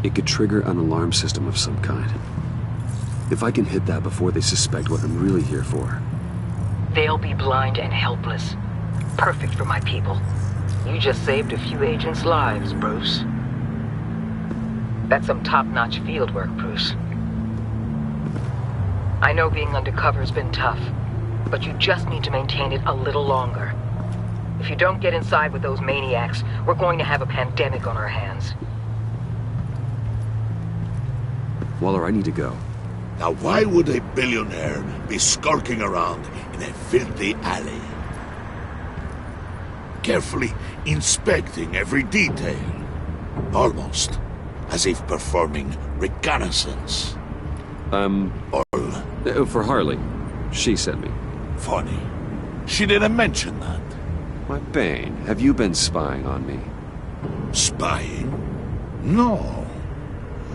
It could trigger an alarm system of some kind. If I can hit that before they suspect what I'm really here for. They'll be blind and helpless. Perfect for my people. You just saved a few agents' lives, Bruce. That's some top-notch field work, Bruce. I know being undercover's been tough, but you just need to maintain it a little longer. If you don't get inside with those maniacs, we're going to have a pandemic on our hands. Waller, I need to go. Now why would a billionaire be skulking around in a filthy alley? Carefully inspecting every detail. Almost as if performing reconnaissance. For Harley. She sent me. Funny. She didn't mention that. Why, Bane, have you been spying on me? Spying? No.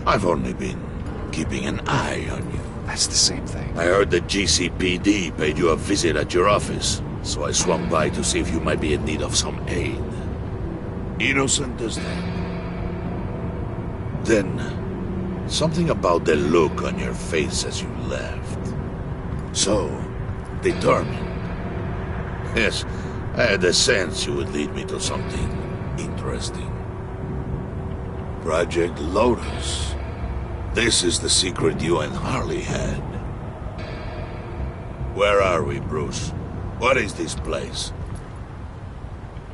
I've only been keeping an eye on you. That's the same thing. I heard the GCPD paid you a visit at your office, so I swung by to see if you might be in need of some aid. Innocent as that. Then, something about the look on your face as you left. So, determined. Yes, I had a sense you would lead me to something interesting. Project Lotus. This is the secret you and Harley had. Where are we, Bruce? What is this place?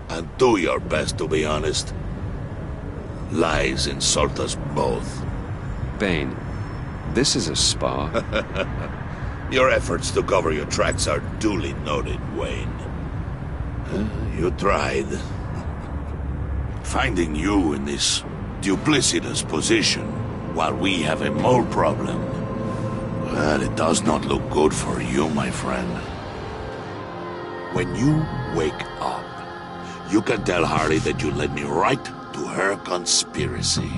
And do your best to be honest. Lies insult us both. Bane, this is a spa. Your efforts to cover your tracks are duly noted, Wayne. You tried. Finding you in this duplicitous position while we have a mole problem. Well, it does not look good for you, my friend. When you wake up, you can tell Harley that you led me right to her conspiracy.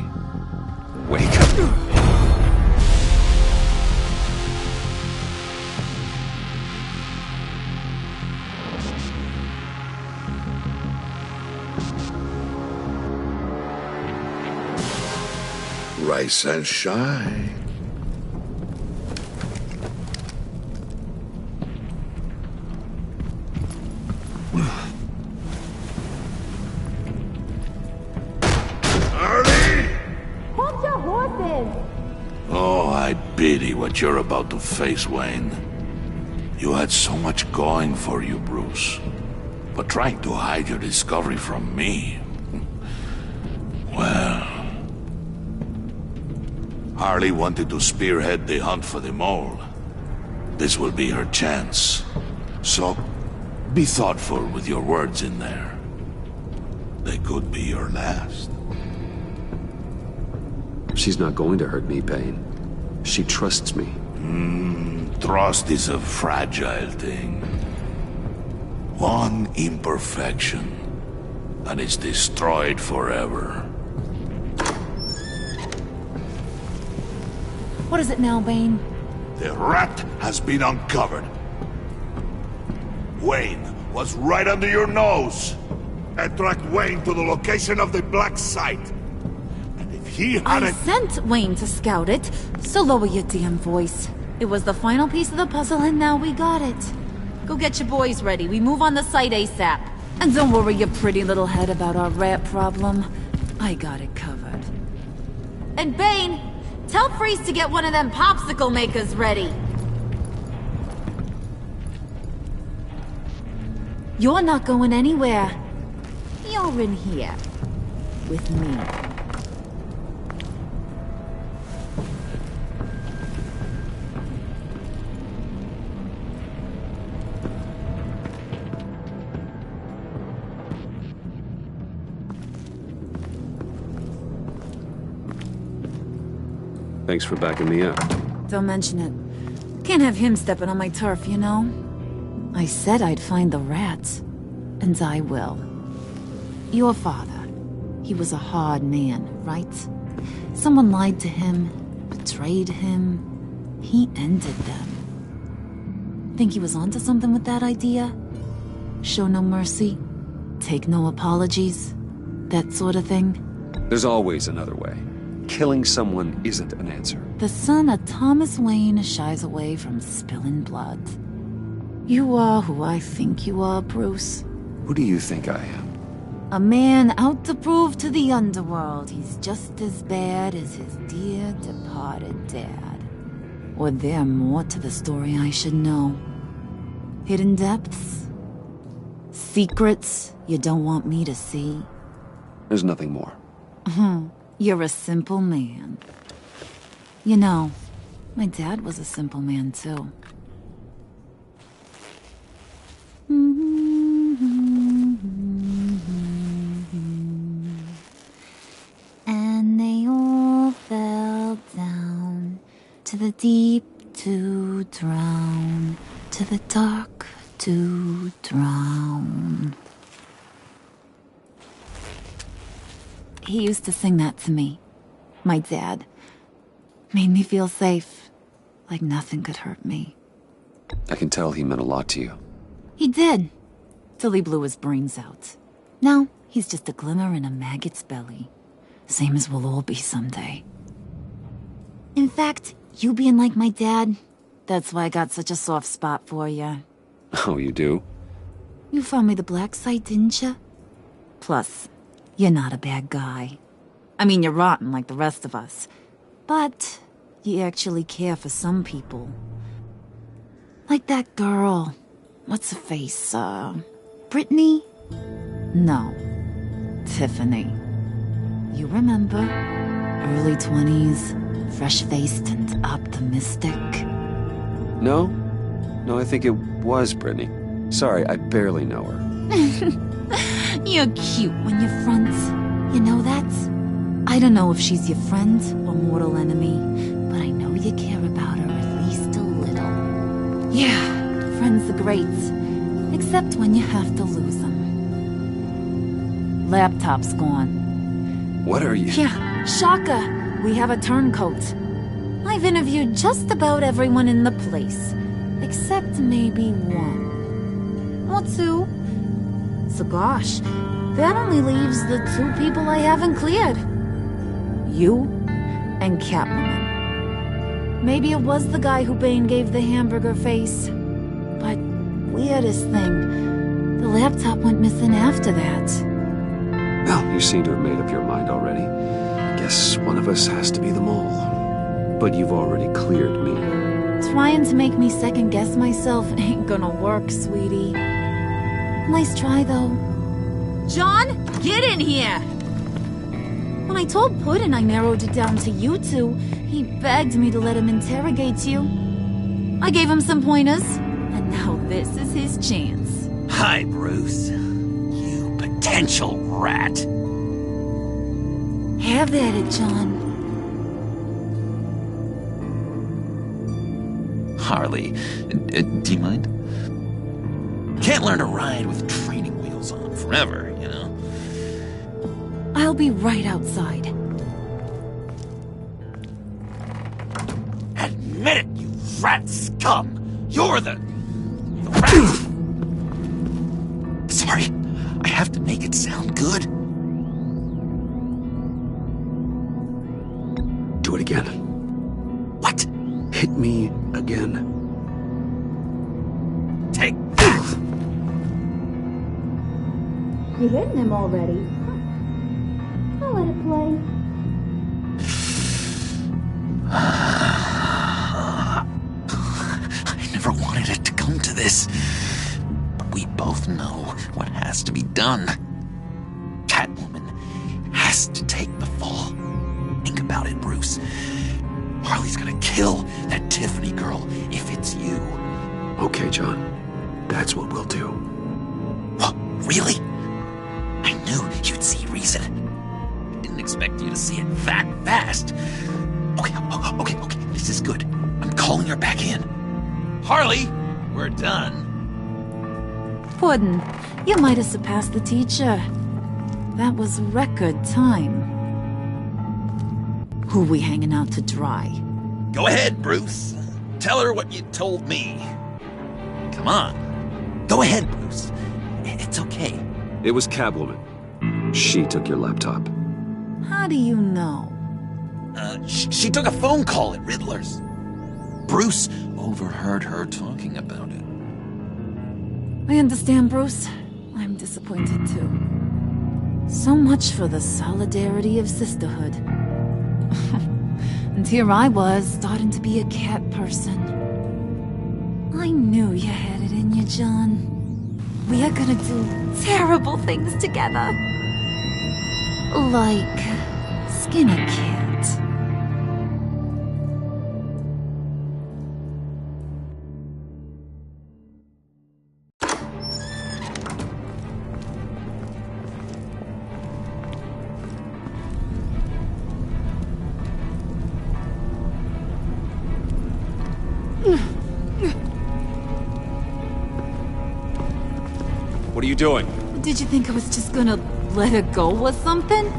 Wake up. Rise and shine. Harley! horses! Oh, I pity what you're about to face, Wayne. You had so much going for you, Bruce. But trying to hide your discovery from me... Well... Harley wanted to spearhead the hunt for the mole. This will be her chance. So, be thoughtful with your words in there. They could be your last. She's not going to hurt me, Bane. She trusts me. Trust is a fragile thing. One imperfection, and it's destroyed forever. What is it now, Bane? The rat has been uncovered. Wayne was right under your nose. And tracked Wayne to the location of the black site. And if he hadn't... I sent Wayne to scout it, so lower your damn voice. It was the final piece of the puzzle, and now we got it. Go get your boys ready. We move on the site ASAP. And don't worry your pretty little head about our rat problem. I got it covered. And Bane, tell Freeze to get one of them popsicle makers ready. You're not going anywhere. You're in here. With me. Thanks for backing me up. Don't mention it. Can't have him stepping on my turf, you know? I said I'd find the rats. And I will. Your father. He was a hard man, right? Someone lied to him, betrayed him. He ended them. Think he was onto something with that idea? Show no mercy? Take no apologies? That sort of thing? There's always another way. Killing someone isn't an answer. The son of Thomas Wayne shies away from spilling blood. You are who I think you are, Bruce. Who do you think I am? A man out to prove to the underworld he's just as bad as his dear departed dad. Or there more to the story I should know. Hidden depths? Secrets you don't want me to see? There's nothing more. You're a simple man. You know, my dad was a simple man too. And they all fell down to the deep to drown, to the dark to drown. He used to sing that to me. My dad. Made me feel safe. Like nothing could hurt me. I can tell he meant a lot to you. He did. Till he blew his brains out. Now, he's just a glimmer in a maggot's belly. Same as we'll all be someday. In fact, you being like my dad, that's why I got such a soft spot for you. Oh, you do? You found me the black site, didn't you? Plus, you're not a bad guy. I mean, you're rotten like the rest of us. But you actually care for some people. Like that girl. What's her face? Brittany? No. Tiffany. You remember? Early 20s, fresh-faced and optimistic. No? No, I think it was Brittany. Sorry, I barely know her. You're cute when you're friends. You know that? I don't know if she's your friend or mortal enemy, but I know you care about her at least a little. Yeah, friends are great. Except when you have to lose them. Laptop's gone. What are you? Yeah, shocker. We have a turncoat. I've interviewed just about everyone in the place. Except maybe one. Or two. So gosh, that only leaves the two people I haven't cleared. You and Catwoman. Maybe it was the guy who Bane gave the hamburger face. But weirdest thing, the laptop went missing after that. Well, you seem to have made up your mind already. Guess one of us has to be the mole. But you've already cleared me. Trying to make me second-guess myself ain't gonna work, sweetie. Nice try, though. John, get in here! When I told Puddin' I narrowed it down to you two, he begged me to let him interrogate you. I gave him some pointers, and now this is his chance. Hi, Bruce. You potential rat. Have at it, John. Harley, do you mind? Can't learn to ride with training wheels on forever, you know? I'll be right outside. Admit it, you rat scum! You're the rat! Sorry, I have to make it sound good. Do it again. What? Hit me again. Take that! You hitting him already? I'll let it play. I never wanted it to come to this. But we both know what has to be done. Catwoman has to take the fall. Think about it, Bruce. Harley's gonna kill that Tiffany girl if it's you. Okay, John. That's what we'll do. What? Really? I knew you'd see reason. I didn't expect you to see it that fast. Okay. This is good. I'm calling her back in. Harley, we're done. Puddin', you might have surpassed the teacher. That was record time. Who we hanging out to dry? Go ahead, Bruce. Tell her what you told me. Come on. Go ahead, Bruce. It's okay. It was Catwoman. She took your laptop. How do you know? She took a phone call at Riddler's. Bruce overheard her talking about it. I understand, Bruce. I'm disappointed too. So much for the solidarity of sisterhood. And here I was, starting to be a cat person. I knew you had it in you, John. We are gonna do terrible things together. Like skin a cat. What are you doing? Did you think I was just gonna let her go or something?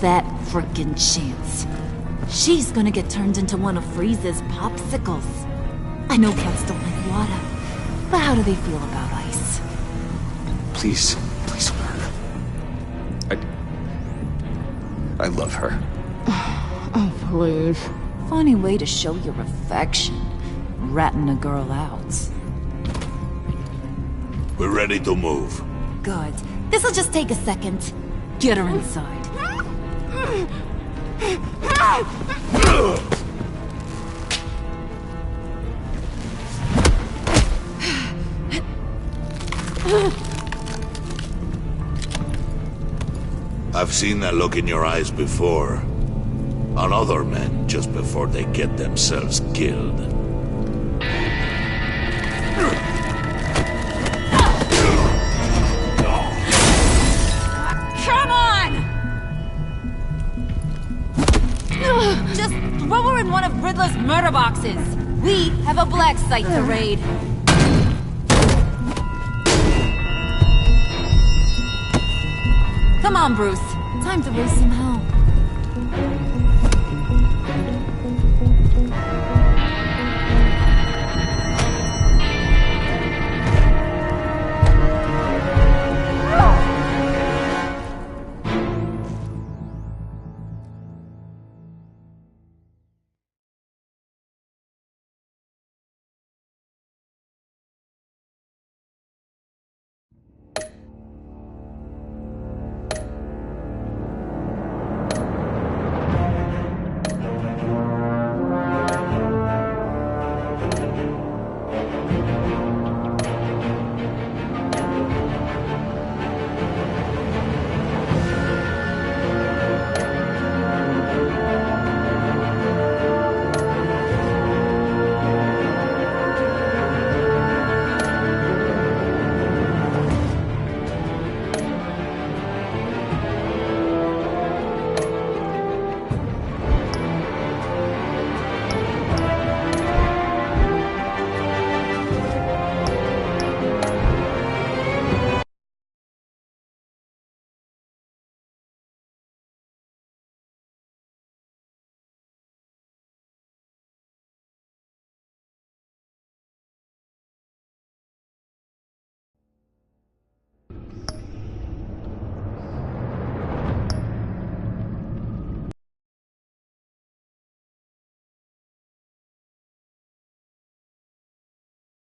That frickin' chance. She's gonna get turned into one of Freeze's popsicles. I know cats don't like water, but how do they feel about ice? Please learn. I love her. Oh, please. Funny way to show your affection. Ratting a girl out. We're ready to move. Good. This'll just take a second. Get her inside. I've seen that look in your eyes before. On other men, just before they get themselves killed. Come on! Just throw her in one of Riddler's murder boxes. We have a black site to raid. Come on, Bruce. Time to raise some hell.